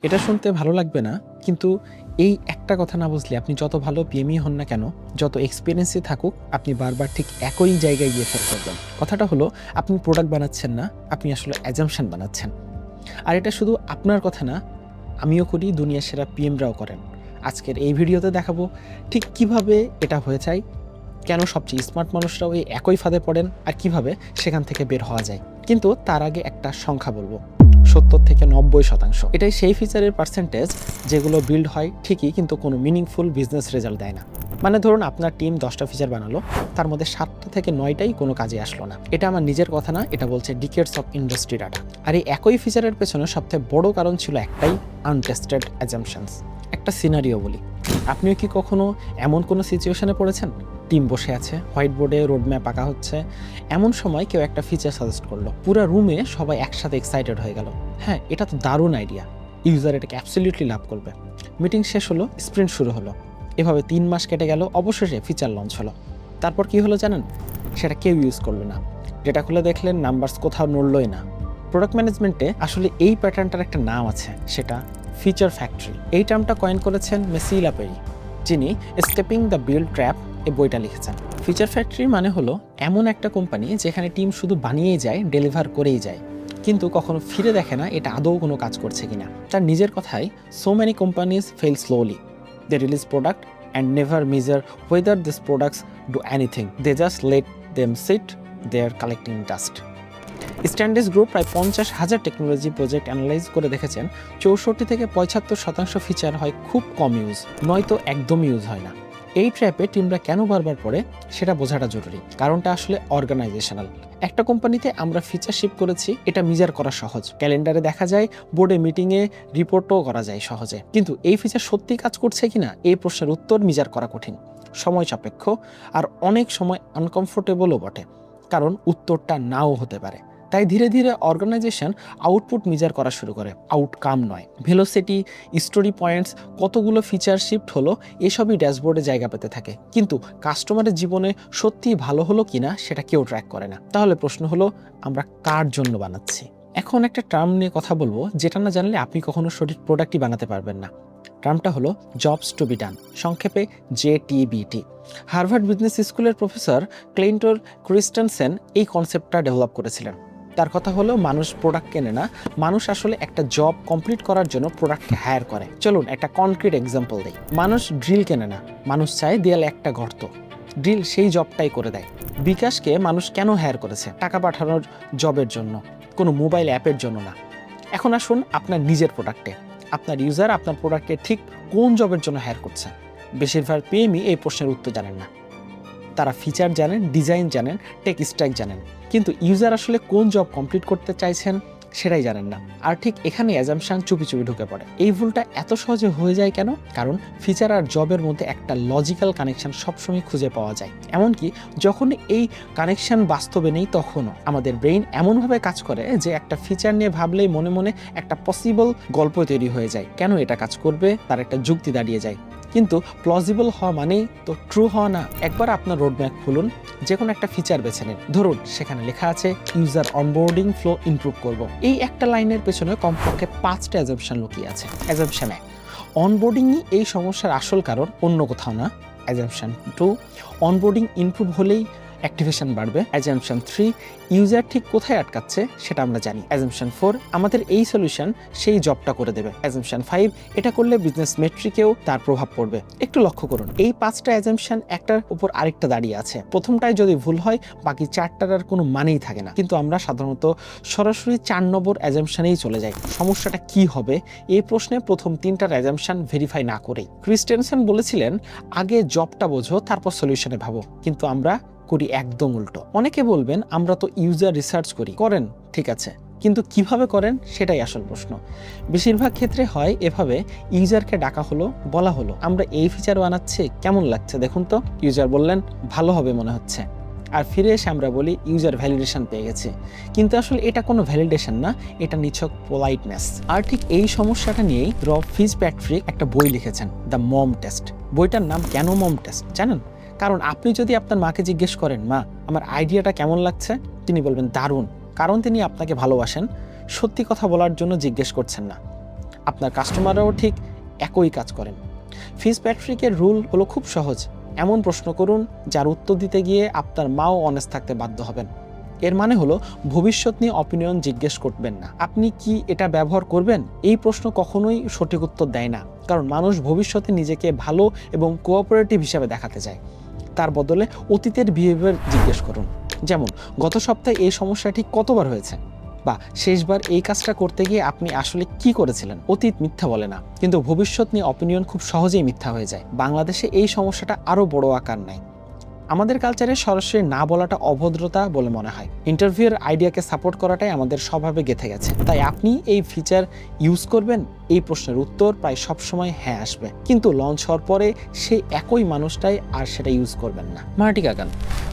এটা শুনতে ভালো লাগবে না, কিন্তু এই একটা কথা না বুঝলে আপনি যত ভালো পিএমই হন না কেন, যত এক্সপিরিয়েন্সই থাকুক, আপনি বারবার ঠিক একই জায়গায় গিয়ে ফেল করবেন। কথাটা হলো, আপনি প্রোডাক্ট বানাচ্ছেন না, আপনি আসলে অ্যাজাম্পশন বানাচ্ছেন। আর এটা শুধু আপনার কথা না, আমিও করি, দুনিয়ার সেরা পিএমরাও করেন। আজকের এই ভিডিওতে দেখাবো ঠিক কিভাবে এটা হয়ে যায়, কেন সবচেয়ে স্মার্ট মানুষরাও এই একই ফাঁদে পড়েন, আর কিভাবে সেখান থেকে বের হওয়া যায়। কিন্তু তার আগে একটা সংখ্যা বলবো, 70 থেকে 90%। এটাই সেই ফিচারের পার্সেন্টেজ যেগুলো বিল্ড হয় ঠিকই, কিন্তু কোনো মিনিংফুল বিজনেস রেজাল্ট দেয় না। মানে ধরুন আপনার টিম 10টা ফিচার বানালো, তার মধ্যে 7টা থেকে 9টাই কোনো কাজে আসলো না। এটা আমার নিজের কথা না, এটা বলছে ডিকেডস অফ ইন্ডাস্ট্রি ডাটা। আর এই একই ফিচারের পেছনে সবথেকে বড় কারণ ছিল একটাই, আনটেস্টেড অ্যাজাম্পশনস। একটা সিনারিও বলি, আপনিও কি কখনো এমন কোনো সিচুয়েশনে পড়েছেন? টিম বসে আছে, হোয়াইট বোর্ডে রোডম্যাপ আঁকা হচ্ছে, এমন সময় কেউ একটা ফিচার সাজেস্ট করলো, পুরো রুমে সবাই একসাথে এক্সাইটেড হয়ে গেল, হ্যাঁ এটা তো দারুণ আইডিয়া, ইউজার এটাকে অ্যাবসলিউটলি লাভ করবে। মিটিং শেষ হলো, স্প্রিন্ট শুরু হলো, এভাবে 3 মাস কেটে গেল, অবশেষে ফিচার লঞ্চ হলো। তারপর কি হলো জানেন? সেটা কেউ ইউজ করলো না। ডেটা খুলে দেখলেন নাম্বারস কোথাও নড়লই না। প্রোডাক্ট ম্যানেজমেন্টে আসলে এই প্যাটার্নটার একটা নাম আছে, সেটা ফিচার ফ্যাক্টরি। এই টার্মটা কয়েন করেছেন মেসি লাপেরি, যিনি স্টেপিং দ্য বিল্ড ট্র্যাপ এই বইটা লিখেছেন। ফিচার ফ্যাক্টরি মানে হলো এমন একটা কোম্পানি যেখানে টিম শুধু বানিয়েই যায়, ডেলিভার করেই যায়, কিন্তু কখনো ফিরে দেখে না এটা আদৌ কোনো কাজ করছে কিনা। তার নিজের কথায়, so many companies fail slowly, they release product and never measure whether this products do anything, they just let them sit, they are collecting dust. Standish group প্রায় 50,000 টেকনোলজি প্রজেক্ট অ্যানালাইজ করে দেখেছেন 64 থেকে 75% ফিচার হয় খুব কম use, নয়তো একদম use হয় না। এই ট্র্যাপে টিমরা কেন বারবার পড়ে সেটা বোঝাটা জরুরি। কারণটা আসলে অর্গানাইজেশনাল। একটা কোম্পানিতে আমরা ফিচার শিপ করেছি, এটা মেজার করা সহজ, ক্যালেন্ডারে দেখা যায়, বোর্ডে মিটিংয়ে রিপোর্টও করা যায় সহজে। কিন্তু এই ফিচার সত্যিই কাজ করছে কিনা এই প্রশ্নের উত্তর মেজার করা কঠিন, সময় সাপেক্ষ, আর অনেক সময় আনকমফোর্টেবলও বটে, কারণ উত্তরটা নাও হতে পারে। তাই ধীরে ধীরে অর্গানাইজেশন আউটপুট মেজার করা শুরু করে, আউটকাম নয়। ভেলোসিটি, স্টোরি পয়েন্টস, কতগুলো ফিচার শিফট হলো, এসবই ড্যাশবোর্ডে জায়গা পেতে থাকে, কিন্তু কাস্টমারের জীবনে সত্যিই ভালো হলো কিনা সেটা কেউ ট্র্যাক করে না। তাহলে প্রশ্ন হলো, আমরা কার জন্য বানাচ্ছি? এখন একটা টার্ম নিয়ে কথা বলবো, যেটা না জানলে আপনি কখনো সঠিক প্রোডাক্টই বানাতে পারবেন না। টার্মটা হলো জবস টু বি ডান, সংক্ষেপে JTBT। হার্ভার্ড বিজনেস স্কুলের প্রফেসর ক্লেন্টর ক্রিস্টেনসেন এই কনসেপ্টটা ডেভেলপ করেছিলেন। তার কথা হলো, মানুষ প্রোডাক্ট কেনে না, মানুষ আসলে একটা জব কমপ্লিট করার জন্য প্রোডাক্টকে হায়ার করে। চলুন একটা কনক্রিট এক্সাম্পল দিই। মানুষ ড্রিল কেনে না, মানুষ চায় দেয়ালে একটা গর্ত, ড্রিল সেই জবটাই করে দেয়। বিকাশকে মানুষ কেন হায়ার করেছে? টাকা পাঠানোর জবের জন্য, কোনো মোবাইল অ্যাপের জন্য না। এখন আসুন আপনার নিজের প্রোডাক্টে, আপনার ইউজার আপনার প্রোডাক্টে ঠিক কোন জবের জন্য হায়ার করছে? বেশিরভাগ পিএমই এই প্রশ্নের উত্তর জানেন না। তারা ফিচার জানেন, ডিজাইন জানেন, টেক স্ট্যাক জানেন, কিন্তু ইউজার আসলে কোন জব কমপ্লিট করতে চাইছেন সেটাই জানেন না। আর ঠিক এখানে অ্যাজাম্পশন চুপি চুপি ঢুকে পড়ে। এই ভুলটা এত সহজে হয়ে যায় কেন? কারণ ফিচার আর জবের মধ্যে একটা লজিক্যাল কানেকশন সবসময় খুঁজে পাওয়া যায়। এমনকি যখন এই কানেকশন বাস্তবে নেই, তখনও আমাদের ব্রেইন এমনভাবে কাজ করে যে একটা ফিচার নিয়ে ভাবলেই মনে মনে একটা পসিবল গল্প তৈরি হয়ে যায়, কেন এটা কাজ করবে তার একটা যুক্তি দাঁড়িয়ে যায়। কিন্তু প্লজিবল হওয়া মানেই তো ট্রু হওয়া না। একবার আপনার রোডম্যাপ খুলুন, যে কোনো একটা ফিচার বেছে নিন, ধরুন সেখানে লেখা আছে ইউজার অনবোর্ডিং ফ্লো ইমপ্রুভ করব। এই একটা লাইনের পেছনে কমপক্ষে 5টা অ্যাজাম্পশন লুকিয়ে আছে। অ্যাজাম্পশন 1, অনবোর্ডিংই এই সমস্যার আসল কারণ, অন্য কোথাও না। অ্যাজাম্পশন 2, অনবোর্ডিং ইমপ্রুভ হলেই অ্যাক্টিভেশন বাড়বে। অ্যাজাম্পশন 3, ইউজার ঠিক কোথায় আটকাচ্ছে সেটা আমরা জানি। অ্যাজাম্পশন 4, আমাদের এই সলিউশন সেই জবটা করে দেবে। অ্যাজাম্পশন 5, এটা করলে বিজনেস মেট্রিকেও তার প্রভাব পড়বে। একটু লক্ষ্য করুন, এই 5টা অ্যাজাম্পশন একটার উপর আরেকটা দাঁড়িয়ে আছে। প্রথমটায় যদি ভুল হয়, বাকি 4টার আর কোনো মানেই থাকে না। কিন্তু আমরা সাধারণত সরাসরি 4 নম্বর অ্যাজাম্পশনেই চলে যাই। সমস্যাটা কি হবে এই প্রশ্নে প্রথম 3টার অ্যাজাম্পশন ভেরিফাই না করেই। ক্রিস্টেনসেন বলেছিলেন, আগে জবটা বোঝো তারপর সলিউশনে ভাবো, কিন্তু আমরা করি একদম উল্টো। অনেকে বলবেন, আমরা তো ইউজার রিসার্চ করেন, ঠিক আছে, কিন্তু কিভাবে করেন সেটাই আসল প্রশ্ন। বেশিরভাগ ক্ষেত্রে হয় এভাবে, ইউজারকে ডাকা হলো, বলা হলো আমরা এই ফিচার বানাচ্ছি, কেমন লাগছে দেখুন তো। ইউজার বললেন ভালো হবে মনে হচ্ছে, আর ফিরে এসে আমরা বলি ইউজার ভ্যালিডেশন পেয়ে গেছে। কিন্তু আসলে এটা কোনো ভ্যালিডেশন না, এটা নিছক পোলাইটনেস। আর ঠিক এই সমস্যাটা নিয়েই রব ফিজপ্যাট্রিক একটা বই লিখেছেন, দ্য মম টেস্ট। বইটার নাম কেন মম টেস্ট জানেন? কারণ আপনি যদি আপনার মাকে জিজ্ঞেস করেন, মা আমার আইডিয়াটা কেমন লাগছে, তিনি বলবেন দারুণ, কারণ তিনি আপনাকে ভালোবাসেন, সত্যি কথা বলার জন্য জিজ্ঞেস করছেন না। আপনার কাস্টমাররাও ঠিক একই কাজ করেন। ফিজপ্যাট্রিকের রুল হলো খুব সহজ। এমন প্রশ্ন করুন যার উত্তর দিতে গিয়ে আপনার মাও অনেস্ট থাকতে বাধ্য হবেন। এর মানে হলো ভবিষ্যৎ নিয়ে অপিনিয়ন জিজ্ঞেস করবেন না, আপনি কি এটা ব্যবহার করবেন। এই প্রশ্ন কখনোই সঠিক উত্তর দেয় না, কারণ মানুষ ভবিষ্যতে নিজেকে ভালো এবং কোঅপারেটিভ হিসাবে দেখাতে চায়। তার বদলে অতীতের বিহেভিয়ার জিজ্ঞেস করুন। যেমন, গত সপ্তাহে এই সমস্যাটি কতবার হয়েছে, বা শেষবার এই কাজটা করতে গিয়ে আপনি আসলে কি করেছিলেন। অতীত মিথ্যা বলে না, কিন্তু ভবিষ্যৎ নিয়ে অপিনিয়ন খুব সহজেই মিথ্যা হয়ে যায়। বাংলাদেশে এই সমস্যাটা আরও বড় আকার নেয়। আমাদের কালচারে সরাসরি না বলাটা অভদ্রতা বলে মনে হয়। ইন্টারভিউয়ের আইডিয়াকে সাপোর্ট করাটাই আমাদের স্বভাবে গেঁথে গেছে। তাই আপনি এই ফিচার ইউজ করবেন, এই প্রশ্নের উত্তর প্রায় সবসময় হ্যাঁ আসবে, কিন্তু লঞ্চ হওয়ার পরে সেই একই মানুষটাই আর সেটা ইউজ করবেন না। মার্টি কাগান,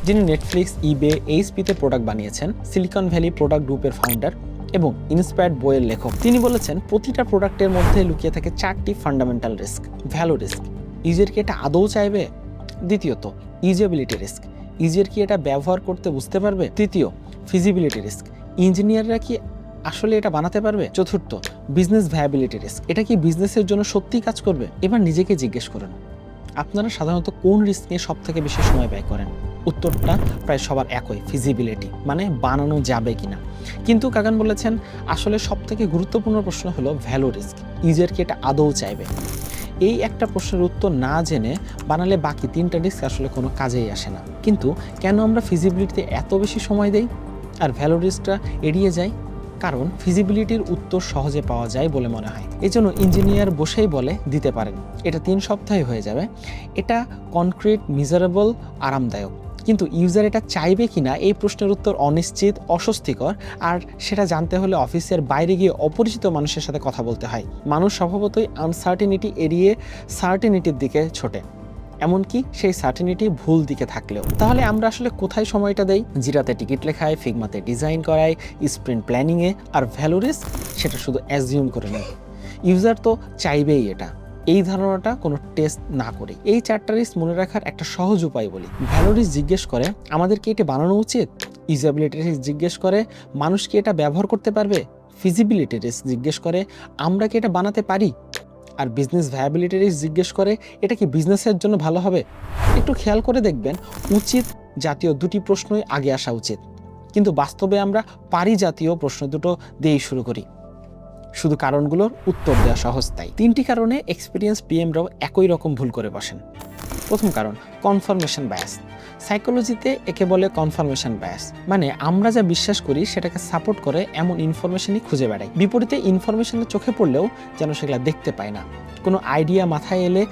যিনি নেটফ্লিক্স, ইবে, এইচপিতে প্রোডাক্ট বানিয়েছেন, সিলিকন ভ্যালি প্রোডাক্ট গ্রুপের ফাউন্ডার এবং ইন্সপায়ার্ড বইয়ের লেখক, তিনি বলেছেন প্রতিটা প্রোডাক্টের মধ্যে লুকিয়ে থাকে 4টি fundamental risk. Value risk, user কি এটা আদৌ চাইবে। দ্বিতীয়ত, ইউজেবিলিটি রিস্ক, ইউজার কি এটা ব্যবহার করতে বুঝতে পারবে। তৃতীয়, ফিজিবিলিটি রিস্ক, ইঞ্জিনিয়াররা কি আসলে এটা বানাতে পারবে। চতুর্থ, বিজনেস ভায়াবিলিটি রিস্ক, এটা কি বিজনেসের জন্য সত্যিই কাজ করবে। এবার নিজেকে জিজ্ঞেস করুন, আপনারা সাধারণত কোন রিস্ক নিয়ে সব থেকে বেশি সময় ব্যয় করেন। উত্তরটা প্রায় সবার একই, ফিজিবিলিটি, মানে বানানো যাবে কিনা। কিন্তু কাগান বলেছেন আসলে সব থেকে গুরুত্বপূর্ণ প্রশ্ন হলো ভ্যালু রিস্ক, ইউজার কি এটা আদৌ চাইবে। এই একটা প্রশ্নের উত্তর না জেনে বানালে বাকি 3টা রিস্ক আসলে কোনো কাজেই আসে না। কিন্তু কেন আমরা ফিজিবিলিটিতে এত বেশি সময় দেই আর ভ্যালু রিস্কটা এড়িয়ে যাই? কারণ ফিজিবিলিটির উত্তর সহজে পাওয়া যায় বলে মনে হয়। এই জন্য ইঞ্জিনিয়ার বসেই বলে দিতে পারেন এটা 3 সপ্তাহে হয়ে যাবে, এটা কনক্রিট, মিজারেবল, আরামদায়ক। কিন্তু ইউজার এটা চাইবে কিনা এই প্রশ্নের উত্তর অনিশ্চিত, অস্বস্তিকর, আর সেটা জানতে হলে অফিসের বাইরে গিয়ে অপরিচিত মানুষের সাথে কথা বলতে হয়। মানুষ স্বভাবতই আনসার্টেনিটি এড়িয়ে সার্টেনিটির দিকে ছোটে, এমনকি সেই সার্টেনিটি ভুল দিকে থাকলেও। তাহলে আমরা আসলে কোথায় সময়টা দেই? জিরাতে টিকিট লেখায়, ফিগমাতে ডিজাইন করায়, স্প্রিন্ট প্ল্যানিংয়ে, আর ভ্যালু রিস্ক সেটা শুধু অ্যাজিউম করে নেই। ইউজার তো চাইবেই এটা, এই ধারণাটা কোনো টেস্ট না করে। এই 4টা রিস্ক মনে রাখার একটা সহজ উপায় বলি। ভ্যালু রিস্ক জিজ্ঞেস করে আমাদের কি এটা বানানো উচিত। ইউজেবিলিটি রিস্ক জিজ্ঞেস করে মানুষ কি এটা ব্যবহার করতে পারবে। ফিজিবিলিটি রিস্ক জিজ্ঞেস করে আমরা কি এটা বানাতে পারি। আর বিজনেস ভায়াবিলিটি রিস্ক জিজ্ঞেস করে এটা কি বিজনেসের জন্য ভালো হবে। একটু খেয়াল করে দেখবেন, উচিত জাতীয় 2টি প্রশ্নই আগে আসা উচিত, কিন্তু বাস্তবে আমরা পারি জাতীয় প্রশ্ন দুটো দিয়েই শুরু করি। শুধু কারণগুলোর উত্তর দেওয়া সহজ তাই। 3টি কারণে এক্সপিরিয়েন্স পিএমরাও একই রকম ভুল করে বসেন। প্রথম কারণ, কনফার্মেশন বায়াস। সাইকোলজিতে একে বলে কনফার্মেশন বায়াস, মানে আমরা যা বিশ্বাস করি সেটাকে সাপোর্ট করে এমন ইনফরমেশনই খুঁজে বেড়াই। বিপরীতে ইনফরমেশনের চোখে পড়লেও যেন সেগুলো দেখতে পাই না। কোনো আইডিয়া মাথায় এলে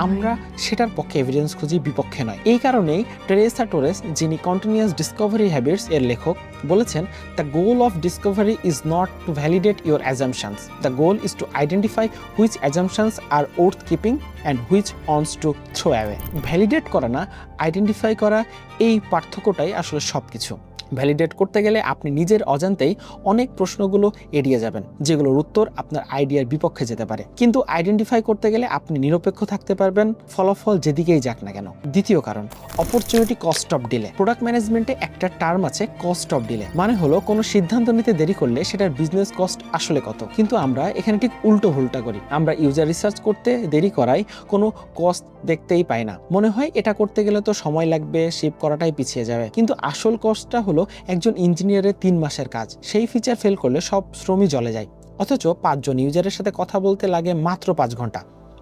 আমরা সেটার পক্ষে এভিডেন্স খুঁজি, বিপক্ষে নয়। এই কারণেই টেরেসা টোরেস, যিনি কন্টিনিউয়াস ডিসকভারি হ্যাবিটস এর লেখক, বলেছেন the goal of discovery is not to validate your assumptions, the goal is to identify which assumptions are worth keeping and which ones to throw away. Validate করা না, identify করা, এই পার্থক্যটাই আসলে সব কিছু। ভ্যালিডেট করতে গেলে আপনি নিজের অজান্তেই অনেক প্রশ্নগুলো এড়িয়ে যাবেন, যেগুলোর উত্তর আপনার আইডিয়ার বিপক্ষে যেতে পারে। কিন্তু আইডেন্টিফাই করতে গেলে আপনি নিরপেক্ষ থাকতে পারবেন, ফলাফল যেদিকেই যাক না কেন। দ্বিতীয় কারণ, opportunity cost of delay. Product ম্যানেজমেন্টে একটা টার্ম আছে, কস্ট অফ ডিলে, মানে হলো কোনো সিদ্ধান্ত নিতে দেরি করলে সেটার বিজনেস কস্ট আসলে কত। কিন্তু আমরা এখানে ঠিক উল্টো ভুলটা করি। আমরা ইউজার রিসার্চ করতে দেরি করায় কোনো কস্ট দেখতেই পাই না। মনে হয় এটা করতে গেলে তো সময় লাগবে, শিপ করাটাই পিছিয়ে যাবে। কিন্তু আসল কস্টটা হলো একজন ইঞ্জিনিয়ারের 3 মাসের কাজ। সেই ফিচার ফেল করলে সব শ্রমই জ্বলে যায়, অথচ 5 জন ইউজারের সাথে কথা বলতে লাগে মাত্র 5 ঘন্টা।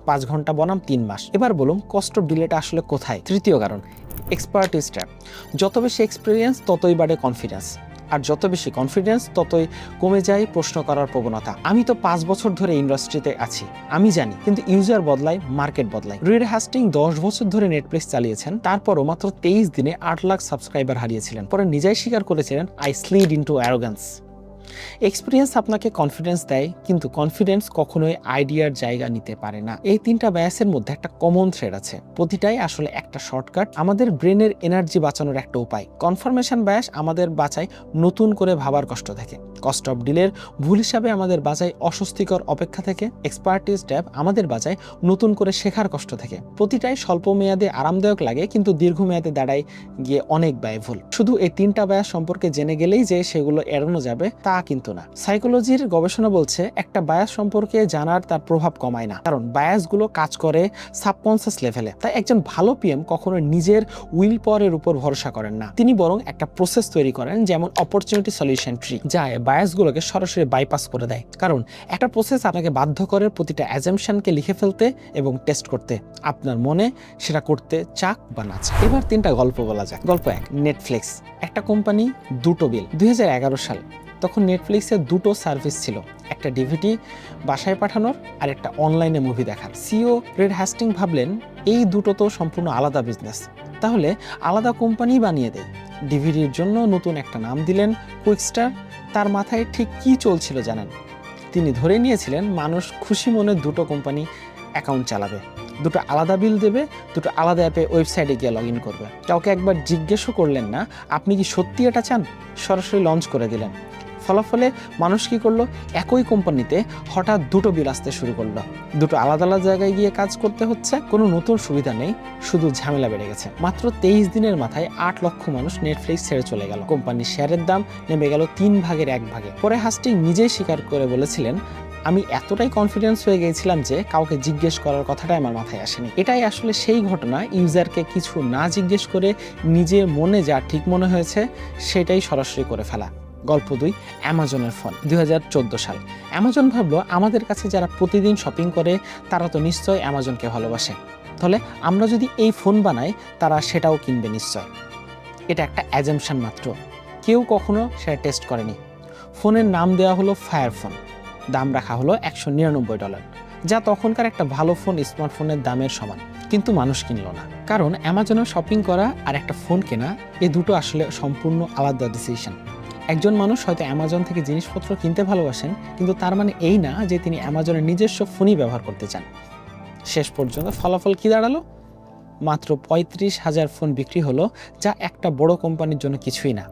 5 ঘন্টা বনাম 3 মাস। এবার বলুন কস্ট অফ ডিলেটা আসলে কোথায়? তৃতীয় কারণ, এক্সপার্টিস ট্র্যাপ। যত বেশি এক্সপিরিয়েন্স ততই বাড়ে কনফিডেন্স, আর যত বেশি কনফিডেন্স ততই কমে যায় প্রশ্ন করার প্রবণতা। আমি তো 5 বছর ধরে ইন্ডাস্ট্রিতে আছি, আমি জানি, কিন্তু ইউজার বদলায়, মার্কেট বদলায়। রিড হাস্টিং 10 বছর ধরে নেটফ্লিক্স চালিয়েছেন, তারপরও মাত্র 23 দিনে 8 লাখ সাবস্ক্রাইবার হারিয়েছিলেন। পরে নিজেই স্বীকার করেছিলেন, I slid into arrogance. Experience আপনাকে কনফিডেন্স দেয়, কিন্তু কনফিডেন্স কখনোই আইডিয়ার জায়গা নিতে পারে না। এই 3টা বায়াসের মধ্যে একটা কমন থ্রেড আছে, প্রতিটাই আসলে একটা শর্টকাট, আমাদের ব্রেনের এনার্জি বাঁচানোর একটা উপায়। কনফার্মেশন বায়াস আমাদের বাঁচায় নতুন করে ভাবার কষ্ট থেকে, কস্ট অফ ডিলের ভুল হিসাবে আমাদের বাঁচায় অস্বস্তিকর অপেক্ষা থেকে, এক্সপার্টিস ট্যাব আমাদের বাঁচায় নতুন করে শেখার কষ্ট থেকে। প্রতিটাই স্বল্প মেয়াদে আরামদায়ক লাগে, কিন্তু দীর্ঘমেয়াদে দাঁড়ায় গিয়ে অনেক ব্যয়বহুল। শুধু এই 3টা বায়াস সম্পর্কে জেনে গেলেই যে সেগুলো এড়ানো যাবে তা কিন্তু না। সাইকোলজির গবেষণা বলছে একটা বায়াস সম্পর্কে জানার তার প্রভাব কমায় না, কারণ বায়াসগুলো কাজ করে সাবকনসিয়াস লেভেলে। তাই একজন ভালো পিএম কখনো নিজের উইল পাওয়ারের উপর ভরসা করেন না, তিনি বরং একটা প্রসেস তৈরি করেন, যেমন অপরচুনিটি সলিউশন ট্রি, যা বায়াসগুলোকে সরাসরি বাইপাস করে দেয়। কারণ একটা প্রসেস আপনাকে বাধ্য করে প্রতিটা অ্যাজাম্পশনকে লিখে ফেলতে এবং টেস্ট করতে, আপনার মনে সেটা করতে চাক বা না চাক। এবার 3টা গল্প বলা যাক। গল্প 1, নেটফ্লিক্স। একটা কোম্পানি, 2টো বিল। 2011 সাল। তখন নেটফ্লিক্সের 2টো সার্ভিস ছিল, একটা ডিভিডি বাসায় পাঠানোর আর একটা অনলাইনে মুভি দেখার। সিও রেড হ্যাস্টিং ভাবলেন এই দুটো তো সম্পূর্ণ আলাদা বিজনেস, তাহলে আলাদা কোম্পানি বানিয়ে দেয়। ডিভিডির জন্য নতুন একটা নাম দিলেন কুইকস্টার। তার মাথায় ঠিক কি চলছিল জানেন? তিনি ধরে নিয়েছিলেন মানুষ খুশি মনে দুটো কোম্পানি অ্যাকাউন্ট চালাবে, দুটো আলাদা বিল দেবে, দুটো আলাদা অ্যাপে ওয়েবসাইটে গিয়ে লগ ইন করবে। কাউকে একবার জিজ্ঞেসও করলেন না আপনি কি সত্যি এটা চান, সরাসরি লঞ্চ করে দিলেন। ফলাফলে মানুষ কি করলো? একই কোম্পানিতে হঠাৎ 2টো বিল আসতে শুরু করলো, দুটো আলাদা আলাদা জায়গায় গিয়ে কাজ করতে হচ্ছে। কোনো নতুন সুবিধা নেই, শুধু ঝামেলা বেড়ে গেছে। মাত্র 23 দিনের মাথায় 8 লক্ষ মানুষ নেটফ্লিক্স ছেড়ে চলে গেল। কোম্পানির শেয়ারের দাম নেমে গেল 3 ভাগের 1 ভাগে। পরে হাস্টিং নিজেই স্বীকার করে বলেছিলেন, আমি এতটাই কনফিডেন্স হয়ে গিয়েছিলাম যে কাউকে জিজ্ঞেস করার কথাটাই আমার মাথায় আসেনি। এটাই আসলে সেই ঘটনা, ইউজারকে কিছু না জিজ্ঞেস করে নিজের মনে যা ঠিক মনে হয়েছে সেটাই সরাসরি করে ফেলা। গল্প 2, অ্যামাজনের ফোন। 2014 সাল। অ্যামাজন ভাবলো আমাদের কাছে যারা প্রতিদিন শপিং করে তারা তো নিশ্চয় অ্যামাজনকে ভালোবাসে, তাহলে আমরা যদি এই ফোন বানাই তারা সেটাও কিনবে নিশ্চয়। এটা একটা অ্যাজাম্পশন মাত্র, কেউ কখনো সেটা টেস্ট করেনি। ফোনের নাম দেওয়া হলো ফায়ার ফোন, দাম রাখা হলো $199, যা তখনকার একটা ভালো ফোন স্মার্টফোনের দামের সমান। কিন্তু মানুষ কিনল না, কারণ অ্যামাজনে শপিং করা আর একটা ফোন কেনা এ দুটো আসলে সম্পূর্ণ আলাদা ডিসিশন। একজন মানুষ হয়তো অ্যামাজন থেকে জিনিসপত্র কিনতে ভালোবাসেন, কিন্তু তার মানে এই না যে তিনি অ্যামাজনের নিজস্ব ফোনই ব্যবহার করতে চান। শেষ পর্যন্ত ফলাফল কি দাঁড়ালো? মাত্র 35,000 ফোন বিক্রি হলো, যা একটা বড় কোম্পানির জন্য কিছুই না।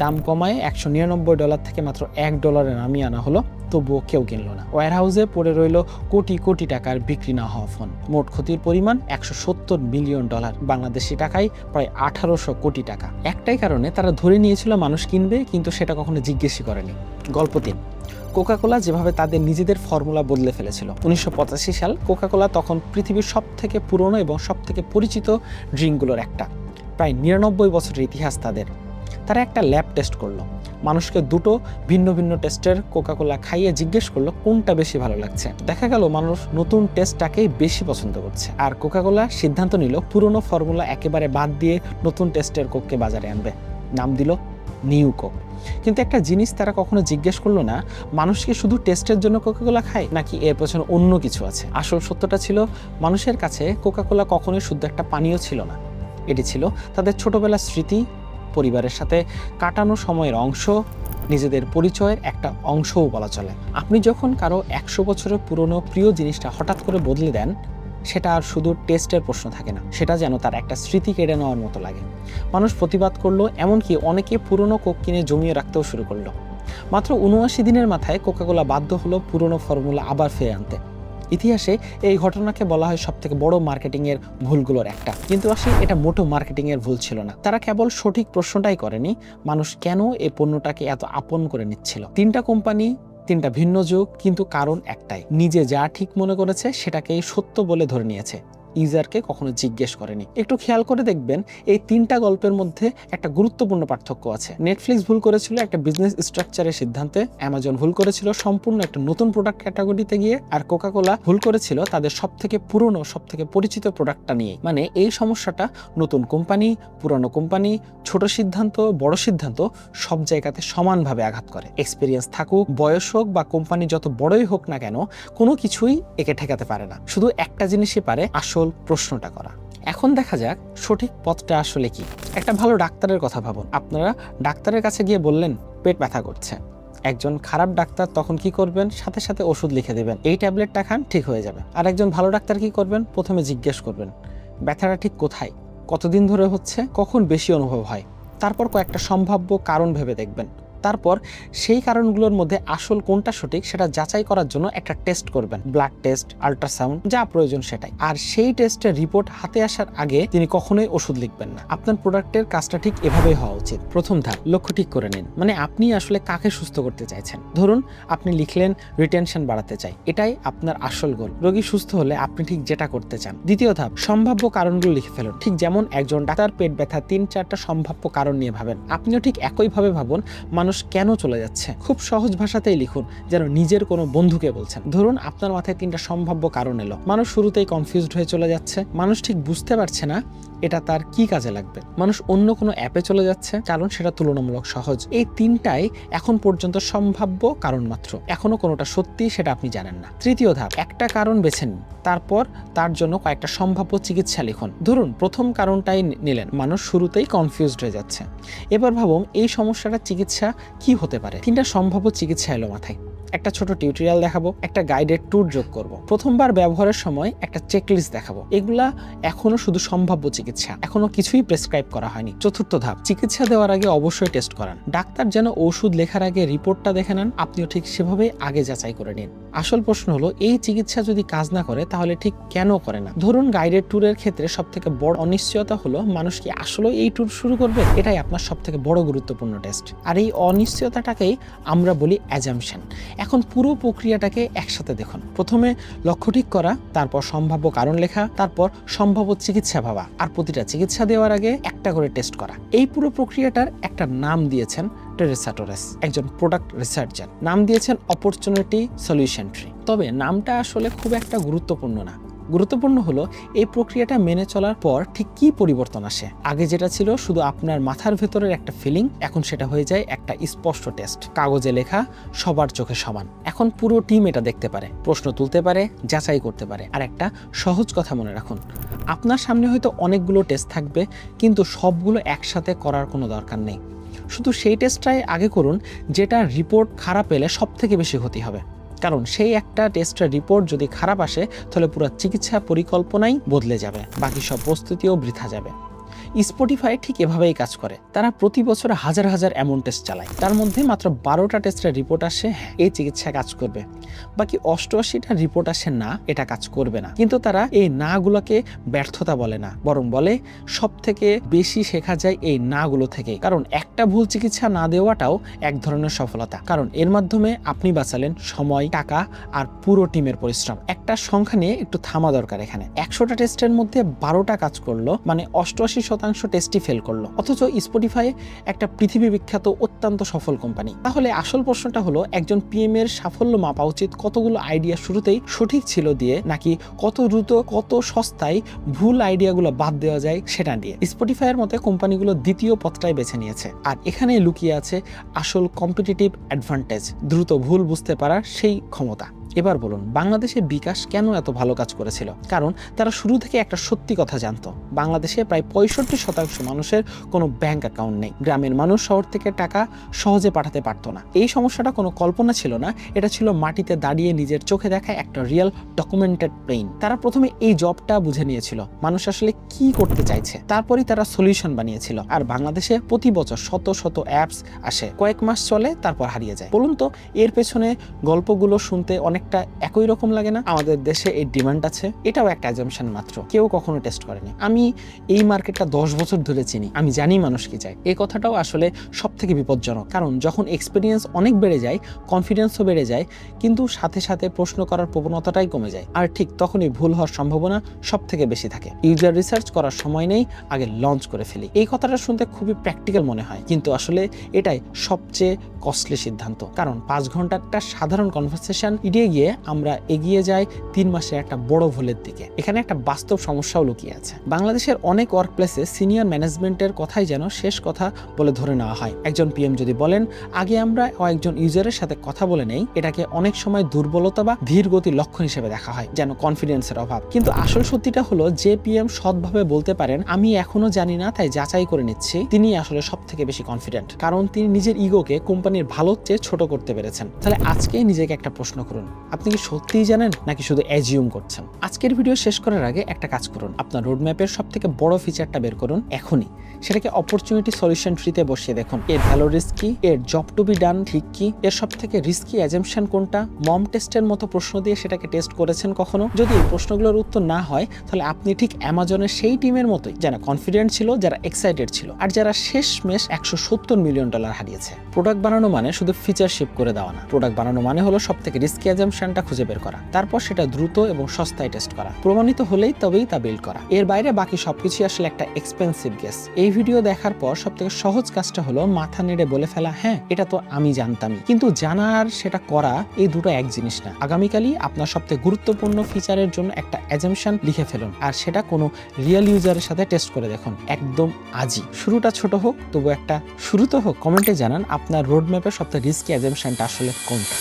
দাম কমায় $199 থেকে মাত্র $1 নামিয়ে আনা হলো, তবুও কেউ কিনল না। ওয়্যারহাউসে পড়ে রইল কোটি কোটি টাকার বিক্রি না হওয়া ফোন। মোট ক্ষতির পরিমাণ $170 মিলিয়ন, বাংলাদেশি টাকায় প্রায় 1800 কোটি টাকা। একটাই কারণে তারা ধরে নিয়েছিল মানুষ কিনবে, কিন্তু সেটা কখনো জিজ্ঞেসই করেনি। গল্প 3, কোকাকোলা যেভাবে তাদের নিজেদের ফর্মুলা বদলে ফেলেছিল। 1985 সাল। কোকাকোলা তখন পৃথিবীর সবথেকে পুরনো এবং সবথেকে পরিচিত ড্রিঙ্কগুলোর একটা। প্রায় 99 বছরের ইতিহাস তাদের। তারা একটা ল্যাব টেস্ট করলো, মানুষকে 2টো ভিন্ন ভিন্ন টেস্টের কোকাকোলা খাইয়ে জিজ্ঞেস করলো কোনটা বেশি ভালো লাগছে। দেখা গেল মানুষ নতুন টেস্টটাকেই বেশি পছন্দ করছে, আর কোকাকোলা সিদ্ধান্ত নিল পুরনো ফর্মুলা একেবারে বাদ দিয়ে নতুন টেস্টের কোককে বাজারে আনবে। নাম দিল নিউ কোক। কিন্তু একটা জিনিস তারা কখনো জিজ্ঞেস করলো না, মানুষকে শুধু টেস্টের জন্য কোকাকোলা খায় নাকি এর পেছনে অন্য কিছু আছে। আসল সত্যটা ছিল, মানুষের কাছে কোকাকোলা কখনোই শুধু একটা পানীয় ছিল না, এটি ছিল তাদের ছোটবেলার স্মৃতি, পরিবারের সাথে কাটানো সময়ের অংশ, নিজেদের পরিচয়ের একটা অংশও বলা চলে। আপনি যখন কারো 100 বছরের পুরনো প্রিয় জিনিসটা হঠাৎ করে বদলে দেন, সেটা আর শুধু টেস্টের প্রশ্ন থাকে না, সেটা যেন তার একটা স্মৃতি কেড়ে নেওয়ার মতো লাগে। মানুষ প্রতিবাদ করলো, এমনকি অনেকে পুরনো কোক কিনে জমিয়ে রাখতেও শুরু করলো। মাত্র 79 দিনের মাথায় কোকাকোলা বাধ্য হলো পুরনো ফর্মুলা আবার ফিরে আনতে। ইতিহাসে এই ঘটনাকে বলা হয় সবথেকে বড় মার্কেটিংয়ের ভুলগুলোর একটা। কিন্তু আসলে এটা মোটো মার্কেটিংয়ের ভুল ছিল না। তারা কেবল সঠিক প্রশ্নটাই করেনি, মানুষ কেন এই পণ্যটাকে এত আপন করে নিচ্ছিল। 3টা কোম্পানি, 3টা ভিন্ন যুগ, কিন্তু কারণ একটাই, নিজে যা ঠিক মনে করেছে সেটাকেই সত্য বলে ধরে নিয়েছে, ইউজারকে কখনো জিজ্ঞেস করেনি। একটু খেয়াল করে দেখবেন এই 3টা গল্পের মধ্যে একটা গুরুত্বপূর্ণ পার্থক্য আছে। নেটফ্লিক্স ভুল করেছিল একটা বিজনেস স্ট্রাকচারের সিদ্ধান্তে, অ্যামাজন ভুল করেছিল সম্পূর্ণ একটা নতুন প্রোডাক্ট ক্যাটাগরিতে গিয়ে, আর কোকাকোলা ভুল করেছিল তাদের সবথেকে পুরনো সবথেকে পরিচিত প্রোডাক্টটা নিয়ে। মানে এই সমস্যাটা নতুন কোম্পানি, পুরনো কোম্পানি, ছোট সিদ্ধান্ত, বড় সিদ্ধান্ত সব জায়গাতে সমানভাবে আঘাত করে। এক্সপিরিয়েন্স থাকুক, বয়স হোক বা কোম্পানি যত বড়ই হোক না কেন, কোনো কিছুই একে ঠেকাতে পারে না। শুধু একটা জিনিসই পারে, আসল প্রশ্নটা করা। এখন দেখা যাক সঠিক পথটা আসলে কি। একটা ভালো ডাক্তারের কথা ভাবুন। আপনারা ডাক্তারের কাছে গিয়ে বললেন পেট ব্যথা করছে, একজন খারাপ ডাক্তার তখন কি করবেন? সাথে সাথে ওষুধ লিখে দেবেন, এই ট্যাবলেটটা খান, ঠিক হয়ে যাবে। আর একজন ভালো ডাক্তার কি করবেন? প্রথমে জিজ্ঞেস করবেন ব্যথাটা ঠিক কোথায়, কতদিন ধরে হচ্ছে, কখন বেশি অনুভব হয়, তারপর কয়েকটা সম্ভাব্য কারণ ভেবে দেখবেন। তারপর সেই কারণগুলোর মধ্যে আসল কোনটা সঠিক সেটা যাচাই করার জন্য একটা টেস্ট করবেন, ব্লাড টেস্ট, আল্ট্রাসাউন্ড, যা প্রয়োজন সেটাই। আর সেই টেস্টের রিপোর্ট হাতে আসার আগে তিনি কখনোই ওষুধ লিখবেন না। আপনার প্রোডাক্টের কাজটা ঠিক এভাবেই হওয়া উচিত। প্রথম ধাপ, লক্ষ্য ঠিক করে নিন, মানে আপনি আসলে কাকে সুস্থ করতে চাইছেন। ধরুন আপনি লিখলেন রিটেনশন বাড়াতে চাই, এটাই আপনার আসল গোল। রোগী সুস্থ হলে আপনি ঠিক যেটা করতে চান। দ্বিতীয় ধাপ, সম্ভাব্য কারণগুলো লিখে ফেলুন। ঠিক যেমন একজন ডাক্তার পেট ব্যথা 3-4টা সম্ভাব্য কারণ নিয়ে ভাবেন, আপনিও ঠিক একইভাবে ভাবুন মানুষ কেন চলে যাচ্ছে। খুব সহজ ভাষাতেই লিখুন, যেন নিজের কোনো বন্ধুকে বলছেন। ধরুন আপনার মাথায় 3টা সম্ভাব্য কারণ এলো। মানুষ শুরুতেই কনফিউজড হয়ে চলে যাচ্ছে, মানুষ ঠিক বুঝতে পারছে না এটা তার কি কাজে লাগবে, মানুষ অন্য কোনো অ্যাপে চলে যাচ্ছে কারণ সেটা তুলনামূলক সহজ। এই 3টাই এখন পর্যন্ত সম্ভাব্য কারণ মাত্র, এখনো কোনোটা সত্যি সেটা আপনি জানেন না। তৃতীয় ধাপ, একটা কারণ বেছে নিন, তারপর তার জন্য কয়েকটা সম্ভাব্য চিকিৎসা লিখুন। ধরুন প্রথম কারণটাই নিলেন, মানুষ শুরুতেই কনফিউজড হয়ে যাচ্ছে। এবার ভাবুন এই সমস্যাটার চিকিৎসা কি হতে পারে। 3টা সম্ভাব্য চিকিৎসা এলো মাথায়, একটা ছোট টিউটোরিয়াল দেখাবো, একটা গাইডেড ট্যুর যোগ করব, প্রথমবার ব্যবহারের সময় একটা চেকলিস্ট দেখাবো। এগুলা এখনো শুধু সম্ভাব্য চিকিৎসা, এখনো কিছুই প্রেসক্রাইব করা হয়নি। চতুর্থ ধাপ, চিকিৎসা দেওয়ার আগে অবশ্যই টেস্ট করান। ডাক্তার যেন ওষুধ লেখার আগে রিপোর্টটা দেখে নেন, আপনিও ঠিক সেভাবে আগে যাচাই করে নিন। আসল প্রশ্ন হলো এই চিকিৎসা যদি কাজ না করে তাহলে ঠিক কেন করে না। ধরুন গাইডেড ট্যুরের ক্ষেত্রে সবথেকে বড় অনিশ্চয়তা হলো মানুষ কি আসলে এই ট্যুর শুরু করবে। এটাই আপনার সবথেকে বড় গুরুত্বপূর্ণ টেস্ট। আর এই অনিশ্চয়তাটাকেই আমরা বলি অ্যাজাম্পশন। এখন পুরো প্রক্রিয়াটাকে একসাথে দেখুন। প্রথমে লক্ষ্য ঠিক করা, তারপর সম্ভাব্য কারণ লেখা, তারপর সম্ভাব্য চিকিৎসা ভাবা, আর প্রতিটা চিকিৎসা দেওয়ার আগে একটা করে টেস্ট করা। এই পুরো প্রক্রিয়াটার একটা নাম দিয়েছেন টেরেসা টোরেস, একজন প্রোডাক্ট রিসার্চার। নাম দিয়েছেন অপরচুনিটি সলিউশন ট্রি। তবে নামটা আসলে খুব একটা গুরুত্বপূর্ণ না। গুরুত্বপূর্ণ হলো এই প্রক্রিয়াটা মেনে চলার পর ঠিক কি পরিবর্তন আসে। আগে যেটা ছিল শুধু আপনার মাথার ভেতরের একটা ফিলিং, এখন সেটা হয়ে যায় একটা স্পষ্ট টেস্ট, কাগজে লেখা, সবার চোখে সমান। এখন পুরো টিম এটা দেখতে পারে, প্রশ্ন তুলতে পারে, যাচাই করতে পারে। আর একটা সহজ কথা মনে রাখুন, আপনার সামনে হয়তো অনেকগুলো টেস্ট থাকবে, কিন্তু সবগুলো একসাথে করার কোনো দরকার নেই। শুধু সেই টেস্টটাই আগে করুন যেটা রিপোর্ট খারাপ এলে সব থেকে বেশি ক্ষতি হবে। কারণ সেই একটা টেস্টের রিপোর্ট যদি খারাপ আসে তাহলে পুরো চিকিৎসা পরিকল্পনাই বদলে যাবে, বাকি সব প্রস্তুতিও বৃথা যাবে। স্পটিফাই ঠিক এভাবেই কাজ করে। তারা প্রতি বছর হাজার হাজার এমন টেস্ট চালায়, তার মধ্যে মাত্র 12টা টেস্টের রিপোর্ট আসে হ্যাঁ এই চিকিৎসা কাজ করবে, বাকি 88টা রিপোর্ট আসে না এটা কাজ করবে না। কিন্তু তারা এই না গুলোকে ব্যর্থতা বলে না, বরং বলে সব থেকে বেশি শেখা যায় এই না গুলো থেকে। কারণ একটা ভুল চিকিৎসা না দেওয়াটাও এক ধরনের সফলতা, কারণ এর মাধ্যমে আপনি বাঁচালেন সময়, টাকা আর পুরো টিমের পরিশ্রম। একটা সংখ্যা নিয়ে একটু থামা দরকার এখানে। 100টা টেস্টের মধ্যে 12টা কাজ করলো, মানে 88% টেস্টই ফেল করলো, অথচ স্পটিফাই একটা পৃথিবী বিখ্যাত অত্যন্ত সফল কোম্পানি। তাহলে আসল প্রশ্নটা হলো একজন পিএম এর সাফল্য মাপা উচিত কতগুলো আইডিয়া শুরুতেই সঠিক ছিল দিয়ে, নাকি কত দ্রুত কত সস্তায় ভুল আইডিয়াগুলো বাদ দেওয়া যায় সেটা দিয়ে। স্পটিফাইয়ের মতে কোম্পানিগুলো দ্বিতীয় পথটাই বেছে নিয়েছে, আর এখানে লুকিয়ে আছে আসল কম্পিটিটিভ অ্যাডভান্টেজ, দ্রুত ভুল বুঝতে পারার সেই ক্ষমতা। এবার বলুন বাংলাদেশে বিকাশ কেন এত ভালো কাজ করেছিল? কারণ তারা শুরু থেকে একটা সত্যি কথা জানতো, বাংলাদেশে প্রায় 65% মানুষের কোনো ব্যাংক অ্যাকাউন্ট নেই। গ্রামের মানুষ শহর থেকে টাকা সহজে পাঠাতে পারতো না। এই সমস্যাটা কোনো কল্পনা ছিল না, এটা ছিল মাটিতে দাঁড়িয়ে নিজের চোখে দেখা একটা রিয়েল ডকুমেন্টেড পেইন। তারা প্রথমে এই জবটা বুঝে নিয়েছিল মানুষ আসলে কি করতে চাইছে, তারপরেই তারা সলিউশন বানিয়েছিল। আর বাংলাদেশে প্রতি বছর শত শত অ্যাপস আসে, কয়েক মাস চলে তারপর হারিয়ে যায়। বলুন তো এর পেছনে গল্পগুলো শুনতে অনেকটা একই রকম লাগে না? আমাদের দেশে এই ডিমান্ড আছে, এটাও একটা অ্যাজাম্পশন মাত্র, কেউ কখনো টেস্ট করেনি। আমি এই মার্কেটটা 10 বছর ধরে চিনি, আমি জানি মানুষ কি চায়। এই কথাটাও আসলে সব থেকে বিপজ্জনক, কারণ যখন এক্সপিরিয়েন্স অনেক বেড়ে যায়, কনফিডেন্সও বেড়ে যায়, কিন্তু সাথে সাথে প্রশ্ন করার প্রবণতাটাই কমে যায়। আর ঠিক তখনই ভুল হওয়ার সম্ভাবনা সব থেকে বেশি থাকে। ইউজার রিসার্চ করার সময় নেই, আগে লঞ্চ করে ফেলি। এই কথাটা শুনতে খুবই প্র্যাকটিক্যাল মনে হয়, কিন্তু আসলে এটাই সবচেয়ে কস্টলি সিদ্ধান্ত। কারণ 5 ঘন্টার একটা সাধারণ কনভারসেশন এড়িয়ে গিয়ে আমরা এগিয়ে যাই 3 মাসের একটা বড় ভুলের দিকে। এখানে একটা বাস্তব সমস্যাও লুকিয়ে আছে। বাংলাদেশের অনেক ওয়ার্কপ্লেসে সিনিয়র ম্যানেজমেন্টের কথাই যেন শেষ কথা বলে ধরে নেওয়া হয়। একজন পিএম যদি বলেন আগে আমরা একজন ইউজারের সাথে কথা বলে নেই, এটাকে অনেক সময় দুর্বলতা বা ধীর গতির লক্ষণ হিসেবে দেখা হয়, যেন কনফিডেন্সের অভাব। কিন্তু আসল সত্যিটা হলো যে পিএম সৎভাবে বলতে পারেন আমি এখনো জানি না তাই যাচাই করে নিচ্ছি, তিনি আসলে সব থেকে বেশি কনফিডেন্ট, কারণ তিনি নিজের ইগোকে কোম্পানির ভালোর চেয়ে ছোট করতে পেরেছেন। তাহলে আজকে নিজেকে একটা প্রশ্ন করুন, আপনি কি সত্যিই জানেন নাকি শুধু অ্যাজিউম করছেন? আজকের ভিডিও শেষ করার আগে একটা কাজ করুন, আপনার রোডম্যাপের সবথেকে বড় ফিচারটা বের করুন এখনই, সেটাকে অপরচুনিটি সলিউশন ট্রিতে বসিয়ে দেখুন এর ভ্যালু রিস্ক কি, এর জব টু বি ডান ঠিক কি, এর সবথেকে রিস্কি অ্যাজাম্পশন কোনটা, মম টেস্টের মতো প্রশ্ন দিয়ে সেটাকে টেস্ট করেছেন কখনো? যদি এই প্রশ্নগুলোর উত্তর না হয় তাহলে আপনি ঠিক অ্যামাজনের সেই টিমের মতোই যারা কনফিডেন্ট ছিল, যারা এক্সাইটেড ছিল, আর যারা শেষমেশ $170 মিলিয়ন হারিয়েছে। প্রোডাক্ট বানানো মানে শুধু ফিচার শিপ করে দেওয়া না, প্রোডাক্ট বানানো মানে হলো সবথেকে রিস্কি অ্যাজাম্পশনটা খুঁজে বের করা, তারপর সেটা দ্রুত এবং সস্তায় টেস্ট করা, প্রমাণিত হলেই তবেই তা বিল্ড করা। এর বাইরে বাকি সবকিছুই আসলে একটা এক্সপেন্সিভ গেস। এই ভিডিও দেখার পর সবথেকে সহজ কাজটা হলো মাথা নেড়ে বলে ফেলা, হ্যাঁ এটা তো আমি জানতামই, কিন্তু জানা আর সেটা করা এই দুটো এক জিনিস না। আগামীকালই আপনার সবথেকে গুরুত্বপূর্ণ ফিচারের জন্য একটা অ্যাজাম্পশন লিখে ফেলুন, আর সেটা কোনো রিয়েল ইউজারের সাথে টেস্ট করে দেখুন, একদম আজই। শুরুটা ছোট হোক, তবু একটা শুরু তো হোক। কমেন্টে জানান আপনার রোডম্যাপের সবথেকে রিস্কি অ্যাজাম্পশনটা আসলে কোনটা।